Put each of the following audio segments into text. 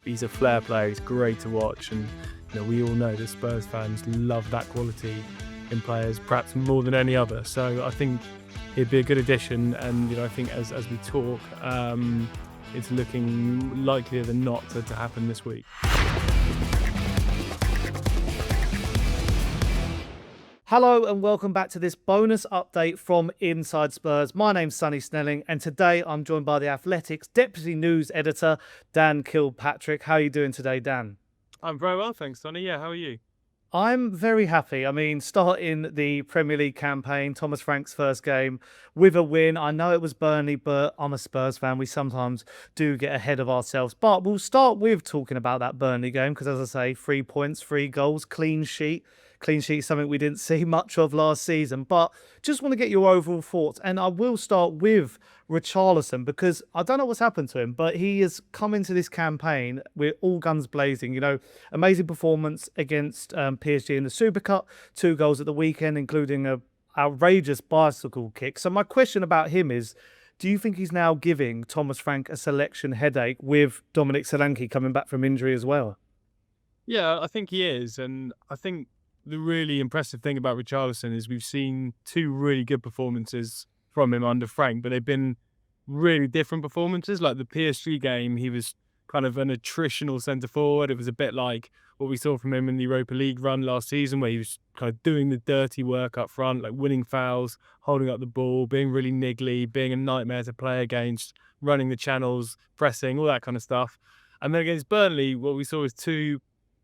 he's a flair player. He's great to watch, and we all know that Spurs fans love that quality in players, perhaps more than any other. So I think he'd be a good addition, and I think as we talk, it's looking likelier than not to happen this week. Hello and welcome back to this bonus update from Inside Spurs. My name's Sonny Snelling, and today I'm joined by the Athletic's Deputy News Editor, Dan Kilpatrick. How are you doing today, Dan? I'm very well, thanks, Sonny. Yeah, how are you? I'm very happy. I mean, starting the Premier League campaign, Thomas Frank's first game with a win. I know it was Burnley, but I'm a Spurs fan. We sometimes do get ahead of ourselves. But we'll start with talking about that Burnley game because, as I say, 3 points, 3 goals, clean sheet. Clean sheet, something we didn't see much of last season. But just want to get your overall thoughts. And I will start with Richarlison because I don't know what's happened to him, but he has come into this campaign with all guns blazing. Amazing performance against PSG in the Super Cup, 2 goals at the weekend, including a outrageous bicycle kick. So my question about him is, do you think he's now giving Thomas Frank a selection headache with Dominic Solanke coming back from injury as well? Yeah, I think he is. And I think the really impressive thing about Richarlison is we've seen 2 really good performances from him under Frank, but they've been really different performances. Like the PSG game, he was kind of an attritional centre forward. It was a bit like what we saw from him in the Europa League run last season, where he was kind of doing the dirty work up front, like winning fouls, holding up the ball, being really niggly, being a nightmare to play against, running the channels, pressing, all that kind of stuff. And then against Burnley, what we saw was 2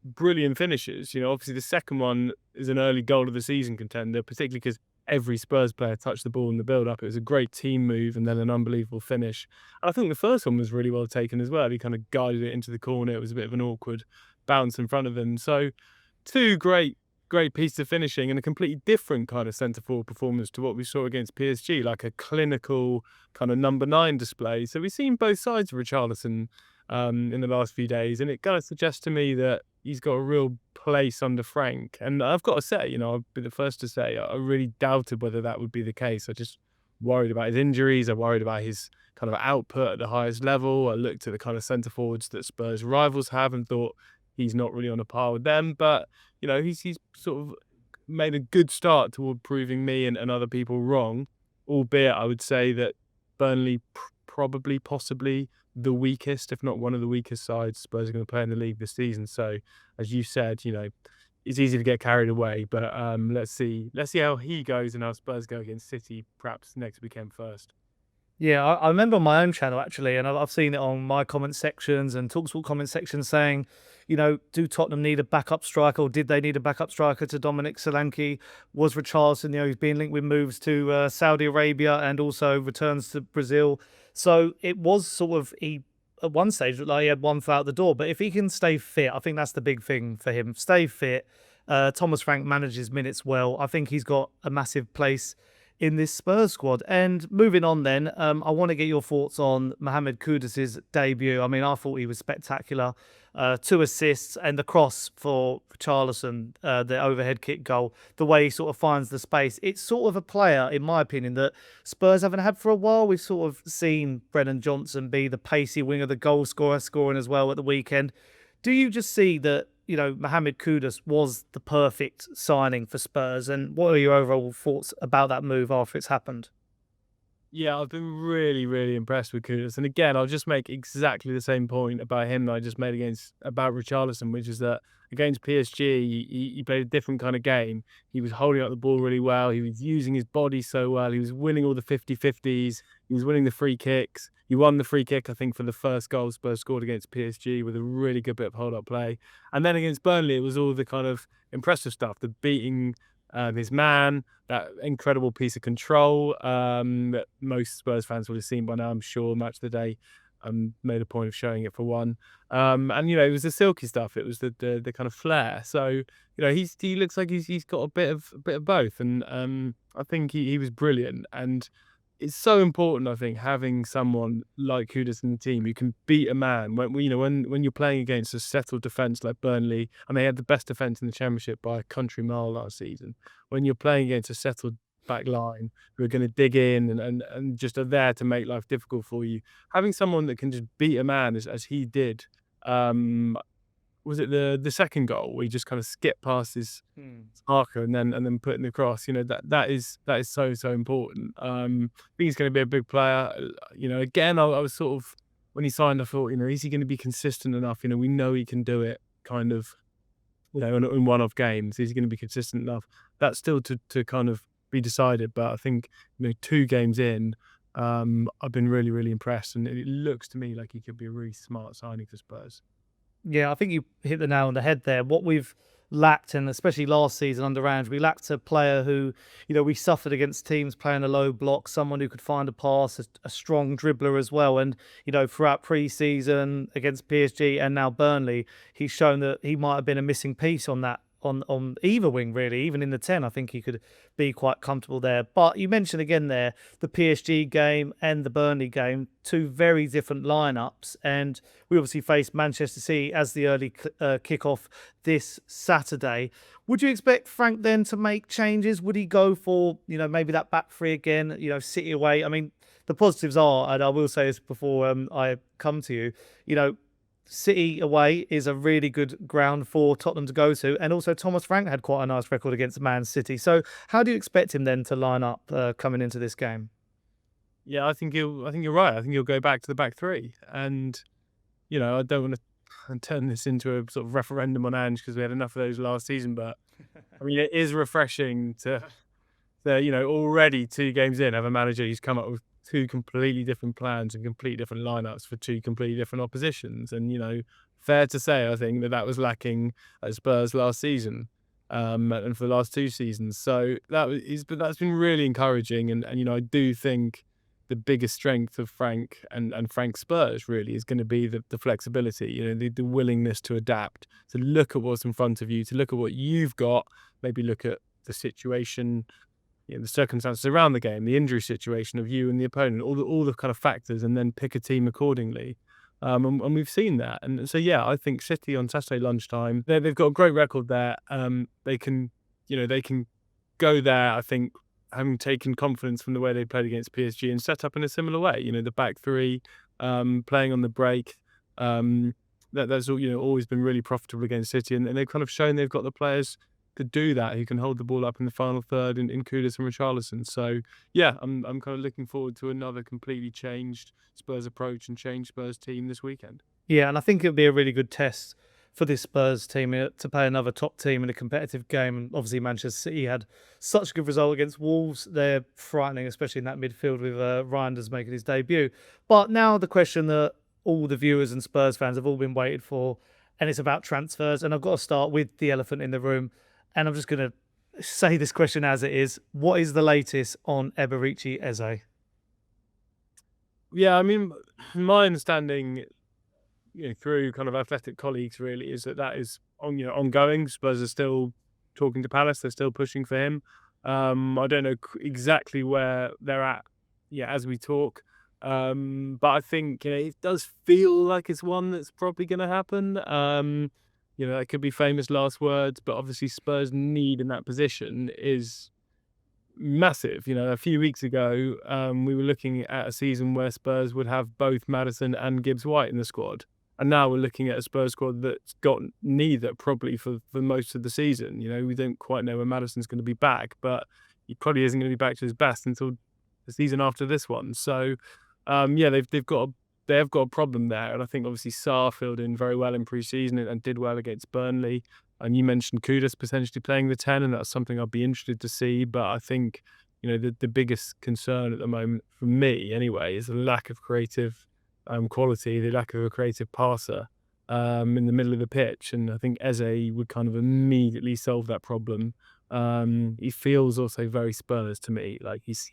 brilliant finishes. Obviously the second one is an early goal of the season contender, particularly because every Spurs player touched the ball in the build-up. It was a great team move and then an unbelievable finish. And I think the first one was really well taken as well. He kind of guided it into the corner. It was a bit of an awkward bounce in front of him. So 2 great pieces of finishing and a completely different kind of centre-forward performance to what we saw against PSG, like a clinical kind of number 9 display. So we've seen both sides of Richarlison in the last few days, and it kind of suggests to me that he's got a real place under Frank. And I've got to say, I'll be the first to say, I really doubted whether that would be the case. I just worried about his injuries. I worried about his kind of output at the highest level. I looked at the kind of centre forwards that Spurs rivals have and thought he's not really on a par with them. But, he's sort of made a good start toward proving me and other people wrong, albeit I would say that Burnley probably, possibly the weakest, if not one of the weakest sides Spurs are going to play in the league this season. So, as you said, it's easy to get carried away. But let's see how he goes and how Spurs go against City, perhaps next weekend first. Yeah, I remember on my own channel actually, and I've seen it on my comment sections and talkSPORT comment sections saying, do Tottenham need a backup striker, or did they need a backup striker to Dominic Solanke? Was Richarlison, he's being linked with moves to Saudi Arabia and also returns to Brazil. So it was sort of, at one stage, like he had one foot out the door. But if he can stay fit, I think that's the big thing for him. Stay fit. Thomas Frank manages minutes well. I think he's got a massive place in this Spurs squad. And moving on then, I want to get your thoughts on Mohammed Kudus' debut. I mean, I thought he was spectacular. 2 assists and the cross for Richarlison, the overhead kick goal, the way he sort of finds the space. It's sort of a player, in my opinion, that Spurs haven't had for a while. We've sort of seen Brennan Johnson be the pacey winger, the goal scorer, scoring as well at the weekend. Do you just see that, Mohammed Kudus was the perfect signing for Spurs? And what are your overall thoughts about that move after it's happened? Yeah, I've been really, really impressed with Kudus. And again, I'll just make exactly the same point about him that I just made about Richarlison, which is that against PSG, he played a different kind of game. He was holding up the ball really well. He was using his body so well. He was winning all the 50-50s. He was winning the free kicks. He won the free kick, I think, for the first goal Spurs scored against PSG with a really good bit of hold-up play. And then against Burnley, it was all the kind of impressive stuff, the beating his man, that incredible piece of control that most Spurs fans would have seen by now, I'm sure. Match of the Day made a point of showing it for one. And, it was the silky stuff. It was the kind of flair. So, he looks like he's got a bit of both. And I think he was brilliant. And it's so important, I think, having someone like Kudus in the team who can beat a man when you're playing against a settled defence like Burnley, and they had the best defence in the Championship by a country mile last season. When you're playing against a settled back line who are going to dig in and just are there to make life difficult for you, having someone that can just beat a man as he did Was it the second goal where he just kind of skipped past his marker and then put in the cross? That is so important. I think he's going to be a big player. Again, I was sort of, when he signed, I thought, is he going to be consistent enough? We know he can do it kind of, in one-off games. Is he going to be consistent enough? That's still to kind of be decided. But I think, 2 games in, I've been really, really impressed. And it looks to me like he could be a really smart signing for Spurs. Yeah, I think you hit the nail on the head there. What we've lacked, and especially last season under Ange, we lacked a player who, we suffered against teams playing a low block, someone who could find a pass, a strong dribbler as well. And, throughout pre-season against PSG and now Burnley, he's shown that he might have been a missing piece on that. On either wing, really, even in the 10, I think he could be quite comfortable there. But you mentioned again there the PSG game and the Burnley game, 2 very different lineups, and we obviously face Manchester City as the early kickoff this Saturday. Would you expect Frank then to make changes? Would he go for maybe that back 3 again? City away. I mean, the positives are, and I will say this before I come to you, City away is a really good ground for Tottenham to go to, and also Thomas Frank had quite a nice record against Man City. So, how do you expect him then to line up coming into this game? Yeah, I think you're right. I think he'll go back to the back 3, and I don't want to turn this into a sort of referendum on Ange because we had enough of those last season. But I mean, it is refreshing to already 2 games in, have a manager who's come up with 2 completely different plans and completely different lineups for 2 completely different oppositions. And, fair to say, I think that was lacking at Spurs last season, and for the last 2 seasons. So that's been really encouraging. And I do think the biggest strength of Frank and Frank Spurs really is going to be the flexibility, the willingness to adapt, to look at what's in front of you, to look at what you've got, maybe look at the situation, the circumstances around the game, the injury situation of you and the opponent, all the kind of factors, and then pick a team accordingly. And we've seen that. And so, yeah, I think City on Saturday lunchtime, they've got a great record there. They can go there, I think, having taken confidence from the way they played against PSG and set up in a similar way. The back 3, playing on the break. That's always been really profitable against City, and they've kind of shown they've got the players to do that, who can hold the ball up in the final third in Kudus and Richarlison. So yeah, I'm kind of looking forward to another completely changed Spurs approach and changed Spurs team this weekend. Yeah, and I think it'll be a really good test for this Spurs team to play another top team in a competitive game. And obviously Manchester City had such a good result against Wolves. They're frightening, especially in that midfield with Reinders making his debut. But now the question that all the viewers and Spurs fans have all been waiting for, and it's about transfers. And I've got to start with the elephant in the room. And I'm just going to say this question as it is. What is the latest on Eberechi Eze? Yeah, I mean, my understanding, through kind of athletic colleagues really, is that is ongoing. Spurs are still talking to Palace. They're still pushing for him. I don't know exactly where they're at, as we talk. But I think it does feel like it's one that's probably going to happen. That could be famous last words, but obviously Spurs' need in that position is massive. A few weeks ago, we were looking at a season where Spurs would have both Maddison and Gibbs-White in the squad. And now we're looking at a Spurs squad that's got neither probably for most of the season. We don't quite know when Maddison's going to be back, but he probably isn't going to be back to his best until the season after this one. So, they have got a problem there. And I think obviously Sarr filled in very well in pre-season and did well against Burnley. And you mentioned Kudus potentially playing the 10, and that's something I'd be interested to see. But I think, the biggest concern at the moment, for me anyway, is the lack of creative quality, the lack of a creative passer in the middle of the pitch. And I think Eze would kind of immediately solve that problem. He feels also very Spurs to me. Like he's,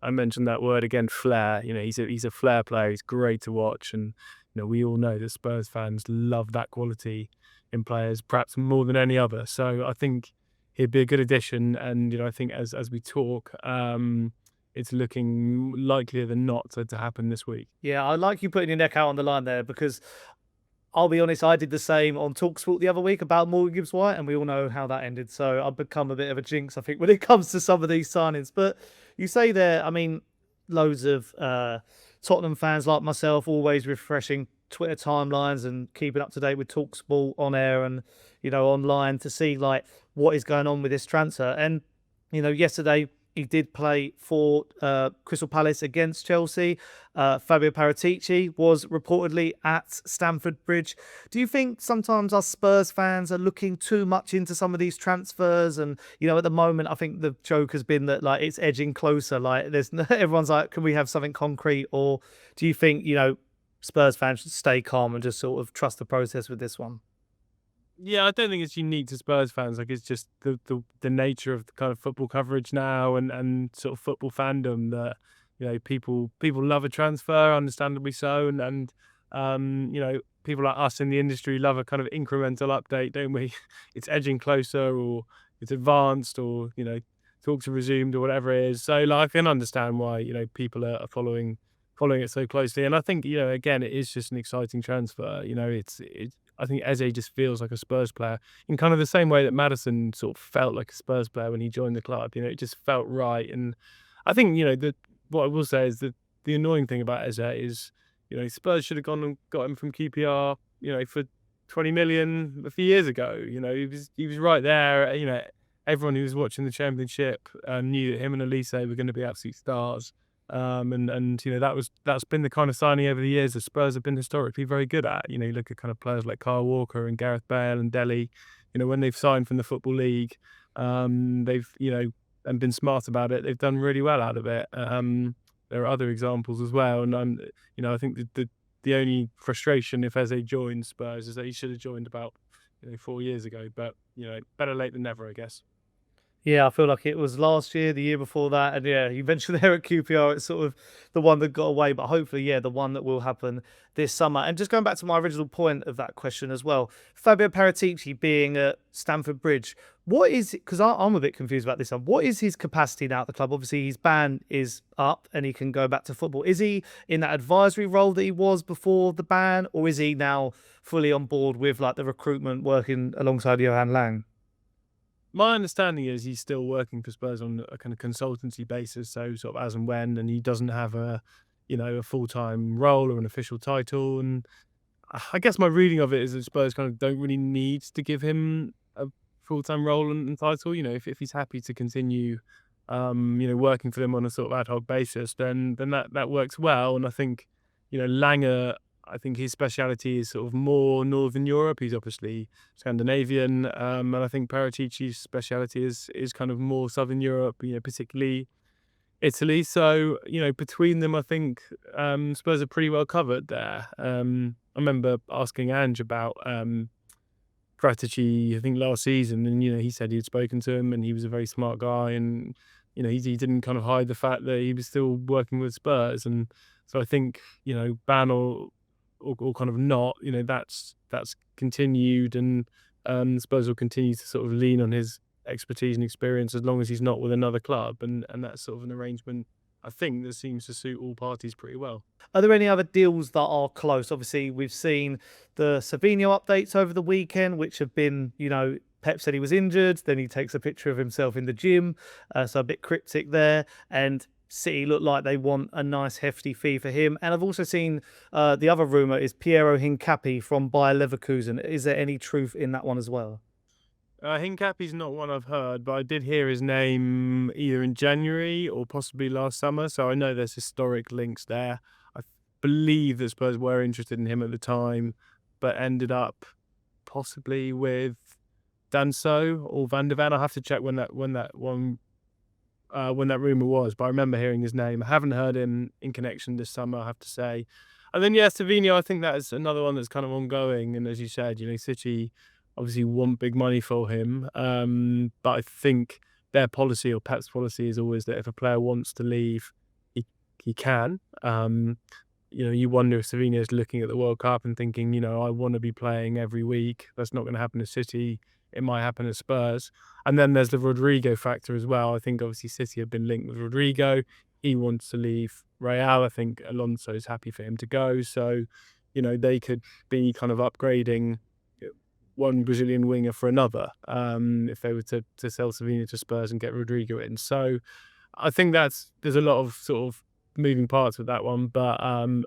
I mentioned that word again, flair. He's a flair player. He's great to watch, and we all know that Spurs fans love that quality in players, perhaps more than any other. So I think he'd be a good addition, and I think as we talk, it's looking likelier than not to happen this week. Yeah, I like you putting your neck out on the line there, because I'll be honest, I did the same on talkSPORT the other week about Morgan Gibbs-White, and we all know how that ended. So I've become a bit of a jinx, I think, when it comes to some of these signings. But you say there, I mean, loads of Tottenham fans like myself, always refreshing Twitter timelines and keeping up to date with talkSPORT on air and, online to see like what is going on with this transfer. And, yesterday he did play for Crystal Palace against Chelsea. Fabio Paratici was reportedly at Stamford Bridge. Do you think sometimes us Spurs fans are looking too much into some of these transfers? And, at the moment, I think the joke has been that like it's edging closer. Like everyone's like, can we have something concrete? Or do you think, Spurs fans should stay calm and just sort of trust the process with this one? Yeah, I don't think it's unique to Spurs fans. Like, it's just the nature of the kind of football coverage now and sort of football fandom that, people love a transfer, understandably so, and people like us in the industry love a kind of incremental update, don't we? It's edging closer, or it's advanced, or talks are resumed, or whatever it is. So, like, I can understand why people are following it so closely, and I think again, it is just an exciting transfer. I think Eze just feels like a Spurs player in kind of the same way that Maddison sort of felt like a Spurs player when he joined the club. It just felt right. And I think, what I will say is that the annoying thing about Eze is, Spurs should have gone and got him from QPR, for 20 million a few years ago. He was right there. Everyone who was watching the Championship knew that him and Elise were going to be absolute stars. That's been the kind of signing over the years that Spurs have been historically very good at. You look at kind of players like Kyle Walker and Gareth Bale and Dele. When they've signed from the Football League, they've and been smart about it. They've done really well out of it. There are other examples as well, and I think the only frustration if Eze joins Spurs is that he should have joined about 4 years ago. But better late than never, I guess. Yeah, I feel like it was last year, the year before that, and yeah, eventually there at QPR, it's sort of the one that got away, but hopefully, yeah, the one that will happen this summer. And just going back to my original point of that question as well, Fabio Paratici being at Stamford Bridge, what is it? Because I'm a bit confused about this one. What is his capacity now at the club? Obviously, his ban is up and he can go back to football. Is he in that advisory role that he was before the ban, or is he now fully on board with like the recruitment working alongside Johan Lang? My understanding is he's still working for Spurs on a kind of consultancy basis, so sort of as and when, and he doesn't have a full-time role or an official title. And I guess my reading of it is that Spurs kind of don't really need to give him a full-time role and title. If he's happy to continue, working for them on a sort of ad hoc basis, then that works well. And I think, Langer, I think his speciality is sort of more Northern Europe. He's obviously Scandinavian, and I think Paratici's speciality is kind of more Southern Europe, particularly Italy. So, between them, I think Spurs are pretty well covered there. I remember asking Ange about Paratici, I think last season, and he said he had spoken to him and he was a very smart guy, and he didn't kind of hide the fact that he was still working with Spurs. And so I think ban or kind of not, that's continued, and Spurs will continue to sort of lean on his expertise and experience as long as he's not with another club, and that's sort of an arrangement I think that seems to suit all parties pretty well. Are there any other deals that are close? Obviously, we've seen the Savinho updates over the weekend, which have been, Pep said he was injured. Then he takes a picture of himself in the gym. So a bit cryptic there. And City look like they want a nice hefty fee for him. And I've also seen the other rumour is Piero Hincapi from Bayer Leverkusen. Is there any truth in that one as well? Hincapi's not one I've heard, but I did hear his name either in January or possibly last summer, so I know there's historic links there. I believe that Spurs were interested in him at the time, but ended up possibly with Danso or Van der Ven. I have to check when that rumor was, but I remember hearing his name. I haven't heard him in connection this summer, I have to say. And then Savinho, I think that is another one that's kind of ongoing. And as you said, City obviously want big money for him, but I think their policy, or Pep's policy, is always that if a player wants to leave, he can. You wonder if Savinho is looking at the World Cup and thinking, I want to be playing every week. That's not going to happen at City. It might happen at Spurs. And then there's the Rodrigo factor as well. I think obviously City have been linked with Rodrigo. He wants to leave Real. I think Alonso is happy for him to go. So, they could be kind of upgrading one Brazilian winger for another if they were to sell Savinho to Spurs and get Rodrigo in. So I think there's a lot of sort of moving parts with that one. But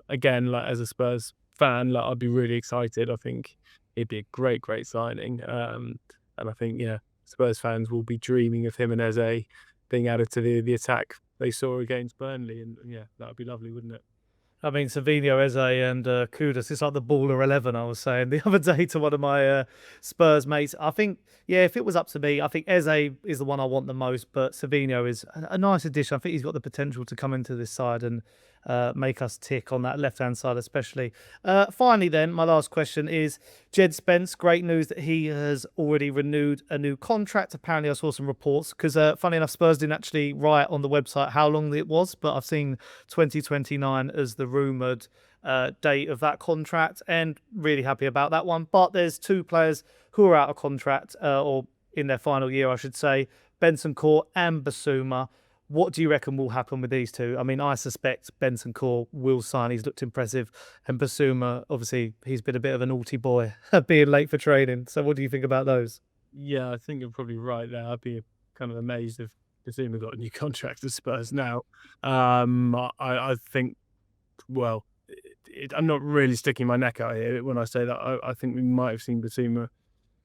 again, like as a Spurs fan, like, I'd be really excited. I think it'd be a great signing. And I think, yeah, Spurs fans will be dreaming of him and Eze being added to the attack they saw against Burnley. And yeah, that would be lovely, wouldn't it? I mean, Savinho, Eze and Kudus, it's like the baller 11, I was saying the other day to one of my Spurs mates. I think, yeah, if it was up to me, I think Eze is the one I want the most, but Savinho is a nice addition. I think he's got the potential to come into this side and make us tick on that left-hand side especially. Finally then, my last question is Jed Spence. Great news that he has already renewed a new contract. Apparently I saw some reports because funny enough, Spurs didn't actually write on the website how long it was, but I've seen 2029 as the rumoured date of that contract, and really happy about that one. But there's two players who are out of contract or in their final year, I should say, Bentancur and Basuma. What do you reckon will happen with these two? I mean, I suspect Bentancur will sign. He's looked impressive. And Basuma, obviously, he's been a bit of a naughty boy, being late for training. So what do you think about those? Yeah, I think you're probably right there. I'd be kind of amazed if Basuma got a new contract at Spurs now. I think, well, I'm not really sticking my neck out here when I say that. I think we might have seen Basuma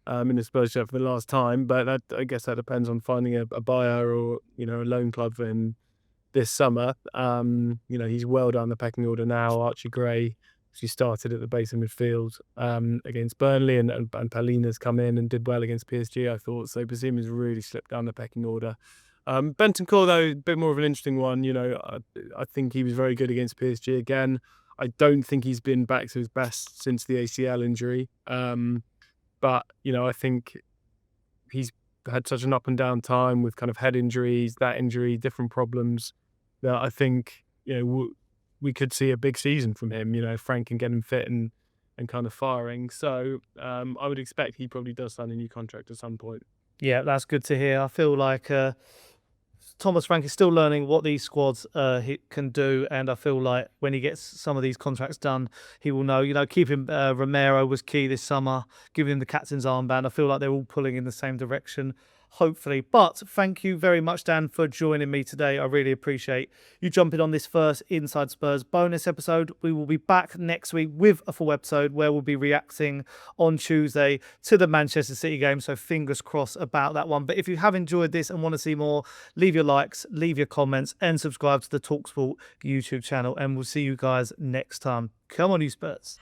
in the Spurs shirt for the last time, but I guess that depends on finding a buyer or, a loan club for him this summer. He's well down the pecking order now. Archie Gray, he started at the base of midfield against Burnley, and Palina's come in and did well against PSG, I thought. So Basuma's really slipped down the pecking order. Bentancur, though, a bit more of an interesting one. I think he was very good against PSG again. I don't think he's been back to his best since the ACL injury. But, I think he's had such an up and down time with kind of head injuries, that injury, different problems, that I think, we could see a big season from him. Frank can get him fit and kind of firing. So I would expect he probably does sign a new contract at some point. Yeah, that's good to hear. I feel like Thomas Frank is still learning what these squads he can do, and I feel like when he gets some of these contracts done, he will know. Keeping Romero was key this summer, giving him the captain's armband. I feel like they're all pulling in the same direction, hopefully. But thank you very much, Dan, for joining me today. I really appreciate you jumping on this first Inside Spurs bonus episode. We will be back next week with a full episode where we'll be reacting on Tuesday to the Manchester City game. So fingers crossed about that one. But if you have enjoyed this and want to see more, leave your likes, leave your comments, and subscribe to the talkSPORT YouTube channel. And we'll see you guys next time. Come on, you Spurs.